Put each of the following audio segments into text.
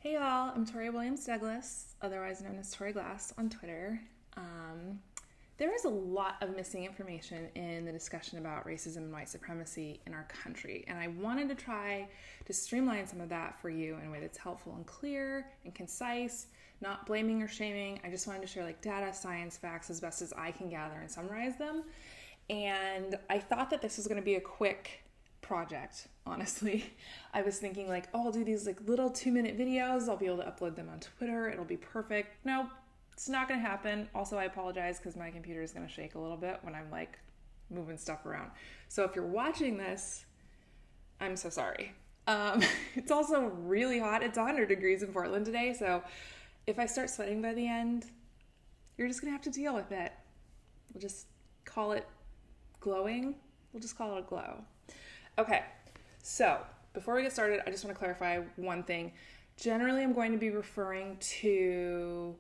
Hey y'all, I'm Tori Williams Douglas, otherwise known as Tori Glass on Twitter. There is a lot of missing information in the discussion about racism and white supremacy in our country, and I wanted to try to streamline some of that for you in a way that's helpful and clear and concise, not blaming or shaming. I just wanted to share data, science, facts as best as I can gather and summarize them. And I thought that this was going to be a quick project, honestly. I was thinking I'll do these little 2-minute videos. I'll be able to upload them on Twitter. It'll be perfect. No, it's not going to happen. Also, I apologize because my computer is going to shake a little bit when I'm moving stuff around. So if you're watching this, I'm so sorry. It's also really hot. It's 100 degrees in Portland today. So if I start sweating by the end, you're just going to have to deal with it. We'll just call it glowing. We'll just call it a glow. Okay, so before we get started, I just want to clarify one thing. Generally, I'm going to be referring to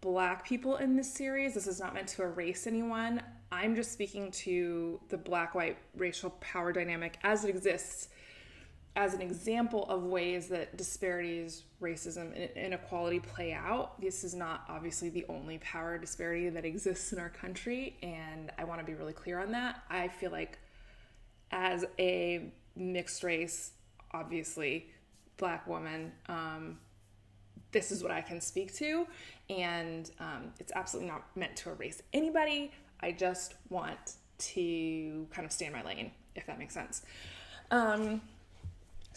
Black people in this series. This is not meant to erase anyone. I'm just speaking to the Black-white racial power dynamic as it exists as an example of ways that disparities, racism, and inequality play out. This is not obviously the only power disparity that exists in our country, and I want to be really clear on that. I feel like as a mixed race, obviously, Black woman, this is what I can speak to, and it's absolutely not meant to erase anybody. I just want to kind of stay in my lane, if that makes sense. So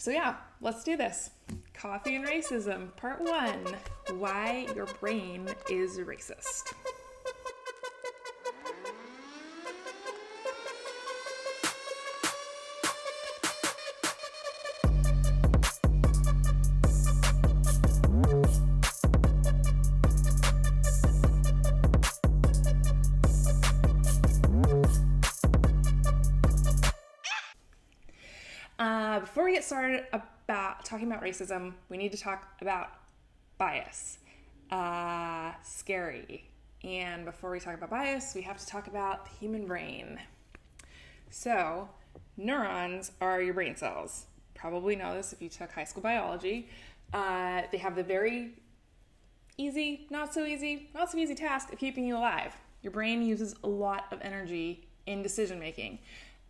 yeah, let's do this. Coffee and Racism, Part 1, Why Your Brain is Racist. Before we get started about talking about racism, we need to talk about bias. Scary. And before we talk about bias, we have to talk about the human brain. So, neurons are your brain cells. Probably know this if you took high school biology. They have the very easy, not so easy task of keeping you alive. Your brain uses a lot of energy in decision making.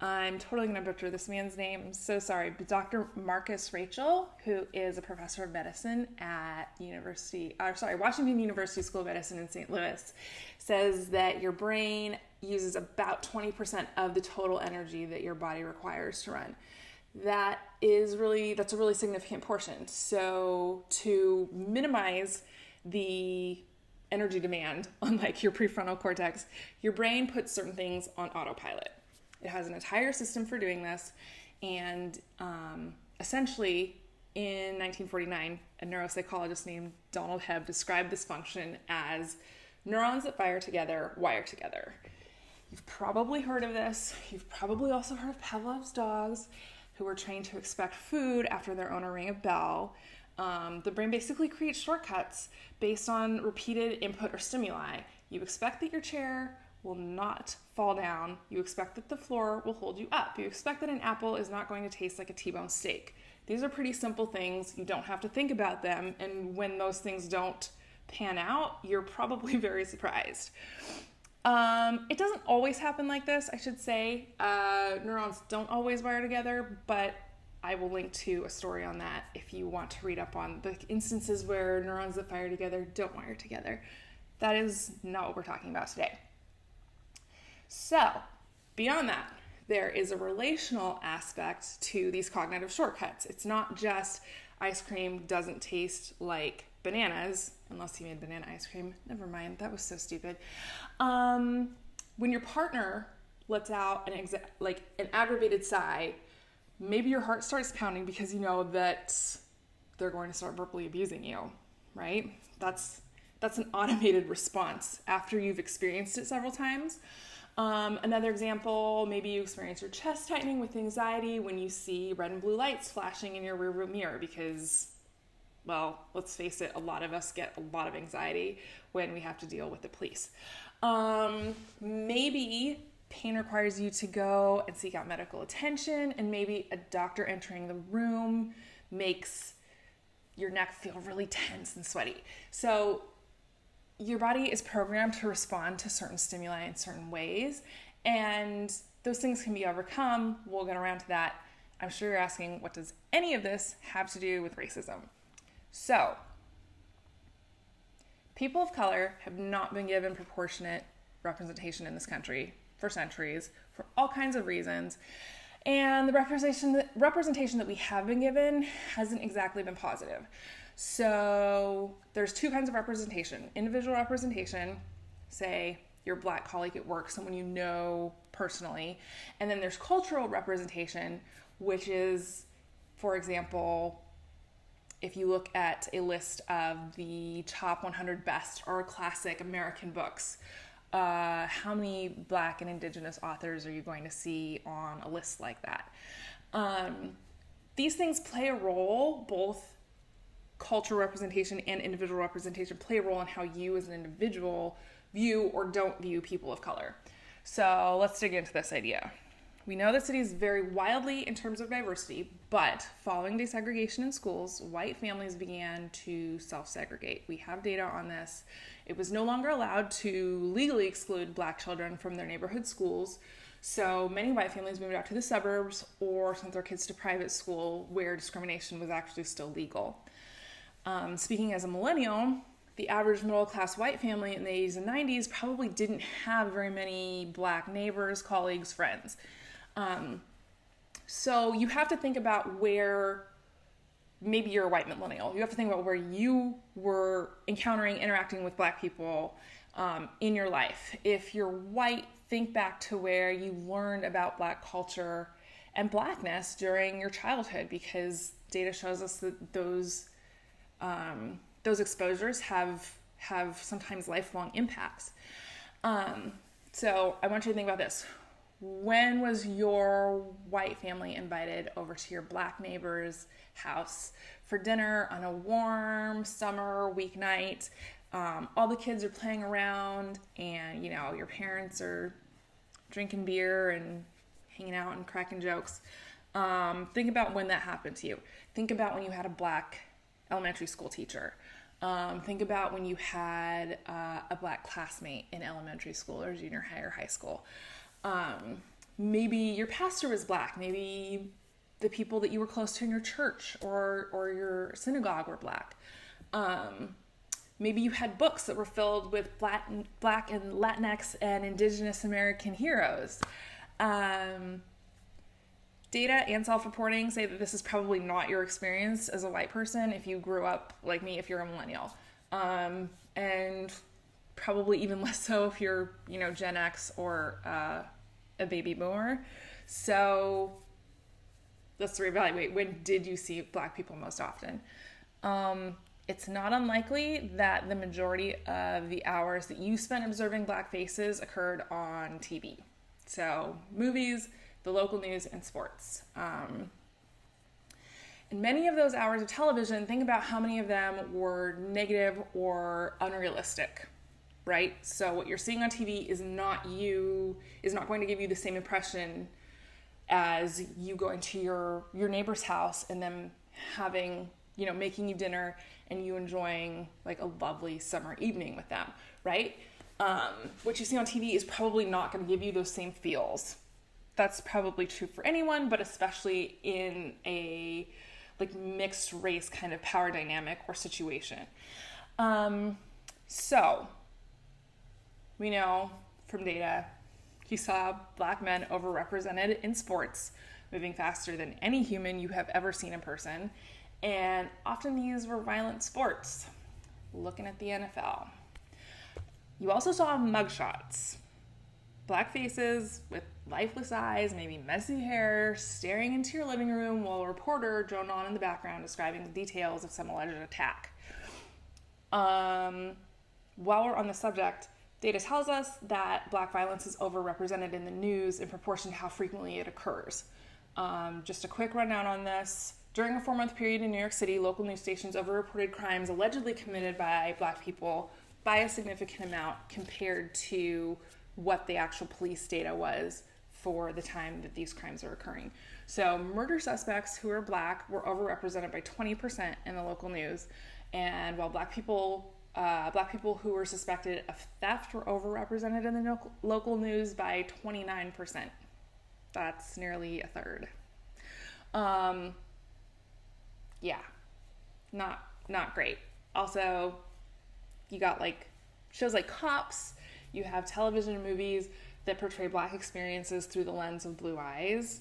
I'm totally going to butcher this man's name. I'm so sorry. But Dr. Marcus Rachel, who is a professor of medicine at Washington University School of Medicine in St. Louis, says that your brain uses about 20% of the total energy that your body requires to run. That's a really significant portion. So to minimize the energy demand on your prefrontal cortex, your brain puts certain things on autopilot. It has an entire system for doing this, and essentially in 1949, a neuropsychologist named Donald Hebb described this function as neurons that fire together, wire together. You've probably heard of this. You've probably also heard of Pavlov's dogs, who were trained to expect food after their owner rang a bell. The brain basically creates shortcuts based on repeated input or stimuli. You expect that your chair will not fall down. You expect that the floor will hold you up. You expect that an apple is not going to taste like a T-bone steak. These are pretty simple things. You don't have to think about them. And when those things don't pan out, you're probably very surprised. It doesn't always happen like this, I should say. Neurons don't always wire together, but I will link to a story on that if you want to read up on the instances where neurons that fire together don't wire together. That is not what we're talking about today. So, beyond that, there is a relational aspect to these cognitive shortcuts. It's not just ice cream doesn't taste like bananas, unless you made banana ice cream. Never mind, that was so stupid. When your partner lets out an aggravated sigh, maybe your heart starts pounding because you know that they're going to start verbally abusing you, right? That's an automated response after you've experienced it several times. Another example, maybe you experience your chest tightening with anxiety when you see red and blue lights flashing in your rearview mirror because, well, let's face it, a lot of us get a lot of anxiety when we have to deal with the police. Maybe pain requires you to go and seek out medical attention, and maybe a doctor entering the room makes your neck feel really tense and sweaty. So your body is programmed to respond to certain stimuli in certain ways, and those things can be overcome. We'll get around to that. I'm sure you're asking, what does any of this have to do with racism? So, people of color have not been given proportionate representation in this country for centuries for all kinds of reasons. And the representation that we have been given hasn't exactly been positive. So there's two kinds of representation. Individual representation, say your black colleague at work, someone you know personally. And then there's cultural representation, which is, for example, if you look at a list of the top 100 best or classic American books, how many Black and Indigenous authors are you going to see on a list like that? These things play a role, both cultural representation and individual representation play a role in how you as an individual view or don't view people of color. So let's dig into this idea. We know that cities vary wildly in terms of diversity, but following desegregation in schools, white families began to self-segregate. We have data on this. It was no longer allowed to legally exclude Black children from their neighborhood schools, so many white families moved out to the suburbs or sent their kids to private school where discrimination was actually still legal. Speaking as a millennial, the average middle-class white family in the 80s and 90s probably didn't have very many Black neighbors, colleagues, friends. So you have to think about where, maybe you're a white millennial, you have to think about where you were interacting with Black people in your life. If you're white, think back to where you learned about Black culture and Blackness during your childhood, because data shows us that those exposures have sometimes lifelong impacts. So I want you to think about this. When was your white family invited over to your Black neighbor's house for dinner on a warm summer weeknight? All the kids are playing around and, your parents are drinking beer and hanging out and cracking jokes. Think about when that happened to you. Think about when you had a Black elementary school teacher. Think about when you had a Black classmate in elementary school or junior high or high school. Maybe your pastor was Black. Maybe the people that you were close to in your church or your synagogue were Black. Maybe you had books that were filled with Black and Latinx and Indigenous American heroes. Data and self-reporting say that this is probably not your experience as a white person if you grew up like me, if you're a millennial. And probably even less so if you're, Gen X or a baby boomer. So let's reevaluate. When did you see Black people most often? It's not unlikely that the majority of the hours that you spent observing Black faces occurred on TV. So movies, the local news, and sports. And many of those hours of television, think about how many of them were negative or unrealistic, right? So what you're seeing on TV is not going to give you the same impression as you going to your neighbor's house and them having, making you dinner and you enjoying like a lovely summer evening with them, right? What you see on TV is probably not going to give you those same feels. That's probably true for anyone, but especially in a mixed race kind of power dynamic or situation. So we know from data, you saw Black men overrepresented in sports, moving faster than any human you have ever seen in person. And often these were violent sports. Looking at the NFL. You also saw mugshots. Black faces with lifeless eyes, maybe messy hair, staring into your living room while a reporter droned on in the background describing the details of some alleged attack. While we're on the subject, data tells us that Black violence is overrepresented in the news in proportion to how frequently it occurs. Just a quick rundown on this. During a 4-month period in New York City, local news stations overreported crimes allegedly committed by Black people by a significant amount compared to what the actual police data was for the time that these crimes are occurring. So murder suspects who are black were overrepresented by 20% in the local news, and while black people who were suspected of theft were overrepresented in the local news by 29%. That's nearly a third. Yeah, not great. Also, you got like shows like Cops. You have television and movies that portray black experiences through the lens of blue eyes.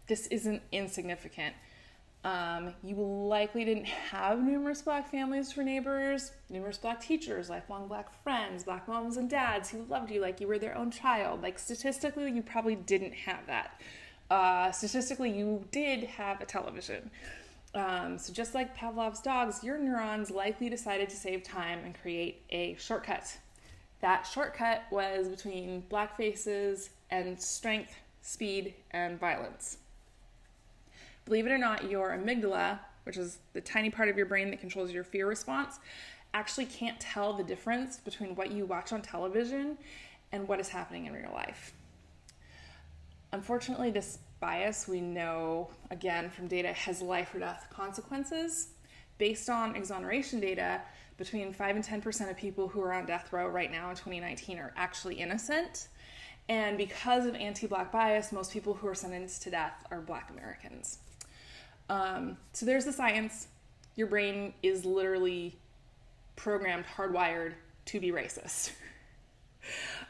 This isn't insignificant. You likely didn't have numerous black families for neighbors, numerous black teachers, lifelong black friends, black moms and dads who loved you like you were their own child. Like statistically, you probably didn't have that. Statistically, you did have a television. So just like Pavlov's dogs, your neurons likely decided to save time and create a shortcut. That shortcut was between black faces and strength, speed, and violence. Believe it or not, your amygdala, which is the tiny part of your brain that controls your fear response, actually can't tell the difference between what you watch on television and what is happening in real life. Unfortunately, this bias, we know, again, from data, has life or death consequences. Based on exoneration data, between 5 and 10% of people who are on death row right now in 2019 are actually innocent. And because of anti-black bias, most people who are sentenced to death are black Americans. So there's the science. Your brain is literally programmed, hardwired to be racist.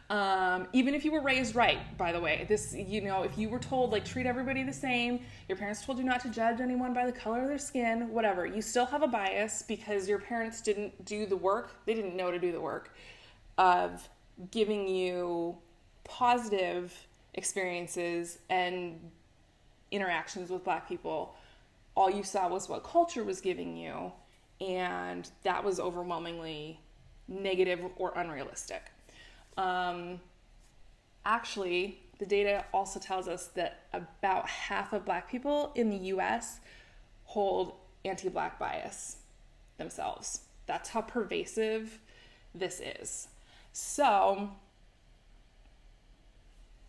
Even if you were raised right, by the way, this, if you were told, like, treat everybody the same, your parents told you not to judge anyone by the color of their skin, whatever, you still have a bias because your parents didn't do the work, they didn't know to do the work of giving you positive experiences and interactions with black people. All you saw was what culture was giving you, and that was overwhelmingly negative or unrealistic. Actually, the data also tells us that about half of black people in the US hold anti-black bias themselves. That's how pervasive this is. So,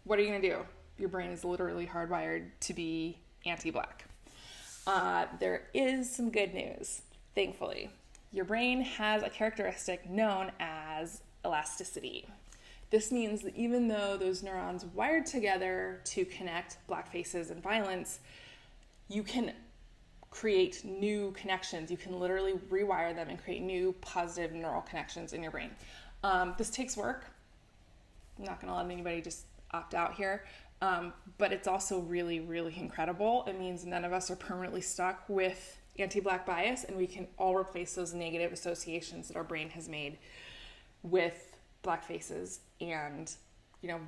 what are you gonna do? Your brain is literally hardwired to be anti-black. There is some good news, thankfully. Your brain has a characteristic known as elasticity. This means that even though those neurons wired together to connect black faces and violence, you can create new connections. You can literally rewire them and create new positive neural connections in your brain. This takes work. I'm not going to let anybody just opt out here. But it's also really, really incredible. It means none of us are permanently stuck with anti-black bias, and we can all replace those negative associations that our brain has made with black faces and,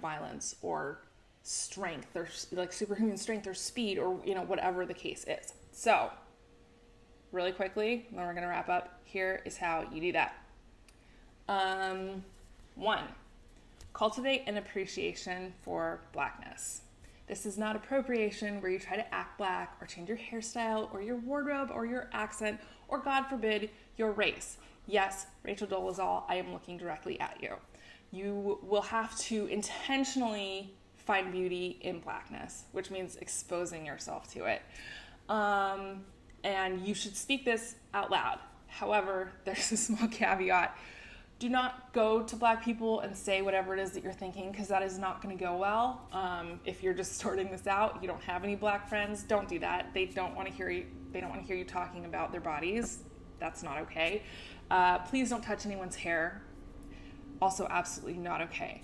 violence or strength or like superhuman strength or speed or, whatever the case is. So really quickly, then we're going to wrap up. Here is how you do that. 1, cultivate an appreciation for blackness. This is not appropriation where you try to act black or change your hairstyle or your wardrobe or your accent or, God forbid, your race. Yes, Rachel Dolezal, I am looking directly at you. You will have to intentionally find beauty in blackness, which means exposing yourself to it. And you should speak this out loud. However, there's a small caveat. Do not go to black people and say whatever it is that you're thinking, because that is not going to go well. If you're just sorting this out, you don't have any black friends, don't do that. They don't want to hear you. They don't want to hear you talking about their bodies. That's not okay. Please don't touch anyone's hair. Also absolutely not okay.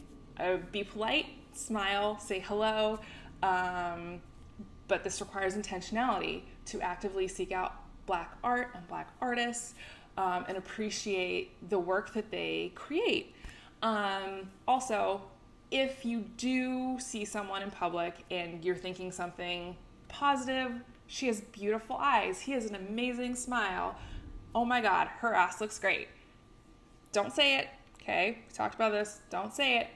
Be polite, smile, say hello, but this requires intentionality to actively seek out black art and black artists, and appreciate the work that they create. Also, if you do see someone in public and you're thinking something positive, she has beautiful eyes, he has an amazing smile, oh my God, her ass looks great. Don't say it, okay? We talked about this, don't say it.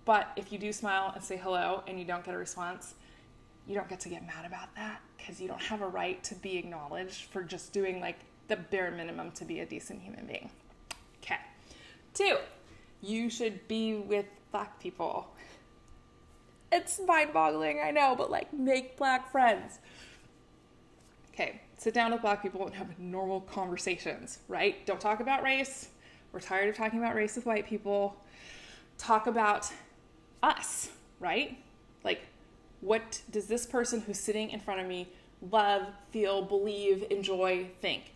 But if you do smile and say hello and you don't get a response, you don't get to get mad about that, because you don't have a right to be acknowledged for just doing like the bare minimum to be a decent human being. Okay. 2, you should be with black people. It's mind-boggling, I know, but like, make Black friends. Okay, sit down with Black people and have normal conversations, right? Don't talk about race. We're tired of talking about race with white people. Talk about us, right? Like, what does this person who's sitting in front of me love, feel, believe, enjoy, think?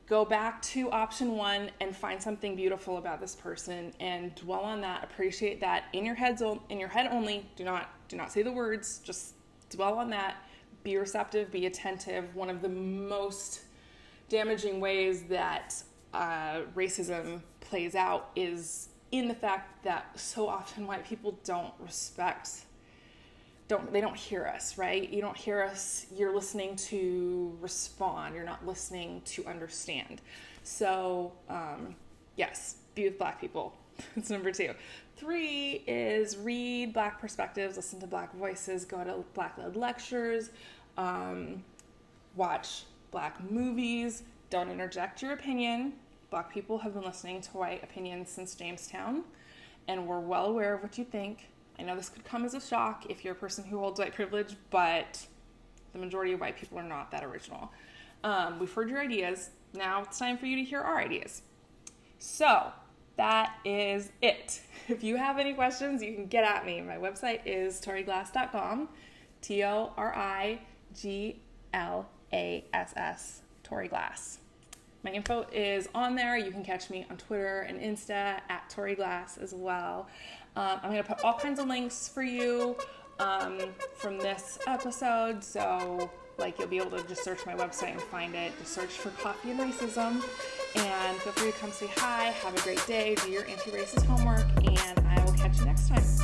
Go back to option 1 and find something beautiful about this person and dwell on that, appreciate that in your head only. Do not say the words, just dwell on that. Be receptive, be attentive. One of the most damaging ways that racism plays out is in the fact that so often white people don't hear us, right? You don't hear us. You're listening to respond. You're not listening to understand. So, yes, be with Black people. That's number 2. 3 is read Black perspectives, listen to Black voices, go to Black-led lectures, watch Black movies. Don't interject your opinion. Black people have been listening to white opinions since Jamestown, and we're well aware of what you think. I know this could come as a shock if you're a person who holds white privilege, but the majority of white people are not that original. We've heard your ideas. Now it's time for you to hear our ideas. So that is it. If you have any questions, you can get at me. My website is toriglass.com, TORIGLASS, Tori Glass. My info is on there. You can catch me on Twitter and Insta at Tori Glass as well. I'm going to put all kinds of links for you from this episode. So, like, you'll be able to just search my website and find it. Just search for Coffee and Racism. And feel free to come say hi. Have a great day. Do your anti-racist homework. And I will catch you next time.